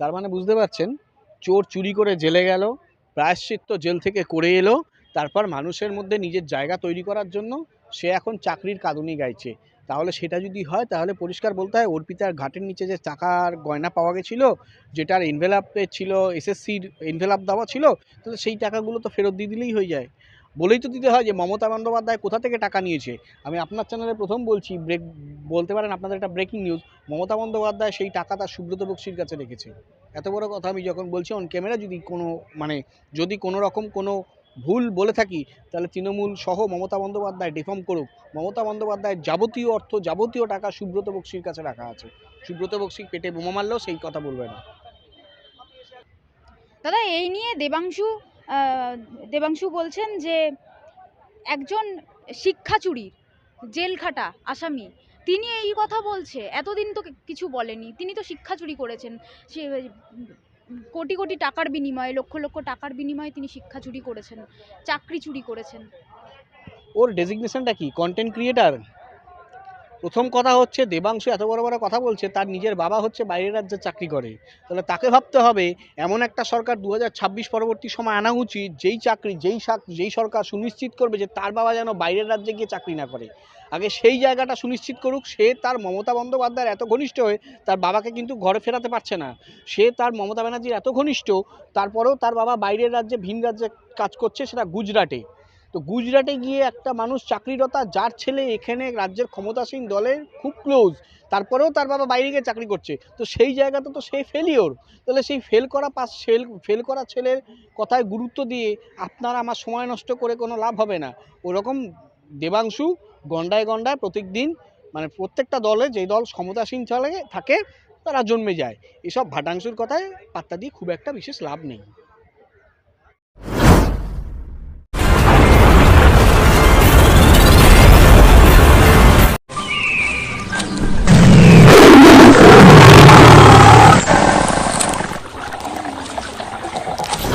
তার মানে বুঝতে পারছেন, চোর চুরি করে জেলে গেল, প্রায়শ্চিত্ত জেল থেকে করে এলো, তারপর মানুষের মধ্যে নিজের জায়গা তৈরি করার জন্য সে এখন চাকরির কাঁদুনি গাইছে। তাহলে সেটা যদি হয় তাহলে পরিষ্কার বলতে হয় অর্পিতার ঘাটের নিচে যে টাকার গয়না পাওয়া গেছিল, যেটার এনভেলাপে ছিল এসএসসির এনভেলাপ দেওয়া ছিল, তাহলে সেই টাকাগুলো তো ফেরত দিয়ে দিলেই হয়ে যায়। বলেই তো দিতে হয় যে মমতা বন্দ্যোপাধ্যায় কোথা থেকে টাকা নিয়েছে। আমি আপনার চ্যানেলে প্রথম বলছি, বলতে পারেন আপনাদের একটা ব্রেকিং নিউজ, মমতা বন্দ্যোপাধ্যায় সেই টাকা তার সুব্রত বক্সির কাছে রেখেছে। এত বড় কথা আমি যখন বলছি অন ক্যামেরা, যদি কোনো মানে যদি কোনো রকম কোনো ভুল বলে থাকি তাহলে তৃণমূল সহ মমতা বন্দ্যোপাধ্যায় ডিফর্ম করুক। মমতা বন্দ্যোপাধ্যায়ের যাবতীয় অর্থ যাবতীয় টাকা সুব্রত বক্সির কাছে রাখা আছে। সুব্রত বক্সি পেটে বোমা মারলেও সেই কথা বলবে না। দাদা, এই নিয়ে দেবাংশু বলছেন যে একজন শিক্ষা চুরির জেল খাটা আসামি, তিনি এই কথা বলছে। এতদিন তো কিছু বলেনি, তিনি তো শিক্ষা চুরি করেছেন। সে কোটি কোটি টাকার বিনিময়ে, লক্ষ লক্ষ টাকার বিনিময়ে তিনি শিক্ষা চুরি করেছেন, চাকরি চুরি করেছেন। ওর ডেজিগনেশনটা কি? Content creator. প্রথম কথা হচ্ছে, দেবাংশু এত বড় বড় কথা বলছে, তার নিজের বাবা হচ্ছে বাইরের রাজ্যে চাকরি করে। তাহলে তাকে ভাবতে হবে এমন একটা সরকার 2026 পরবর্তী সময় আনা উচিত, যেই সরকার সুনিশ্চিত করবে যে তার বাবা যেন বাইরের রাজ্যে গিয়ে চাকরি না করে। আগে সেই জায়গাটা সুনিশ্চিত করুক। সে তার মমতা বন্দ্যোপাধ্যায়ের এত ঘনিষ্ঠ হয়ে তার বাবাকে কিন্তু ঘরে ফেরাতে পারছে না। সে তার মমতা ব্যানার্জির এত ঘনিষ্ঠ, তারপরেও তার বাবা বাইরের রাজ্যে ভিন রাজ্যে কাজ করছে, সেটা গুজরাটে। তো গুজরাটে গিয়ে একটা মানুষ চাকরিরতা, যার ছেলে এখানে রাজ্যের ক্ষমতাসীন দলের খুব ক্লোজ, তারপরেও তার বাবা বাইরে গিয়ে চাকরি করছে, তো সেই জায়গাতে তো সে ফেলিওর। তাহলে সেই ফেল করা ছেলের কথায় গুরুত্ব দিয়ে আপনার আমার সময় নষ্ট করে কোনো লাভ হবে না। ওরকম দেবাংশু গন্ডায় গন্ডায় প্রত্যেকদিন, মানে প্রত্যেকটা দলে, যে দল ক্ষমতাসীন থাকে তারা জন্মে যায়। এসব ভাটাংশুর কথায় পাত্তা দিয়ে খুব একটা বিশেষ লাভ নেই।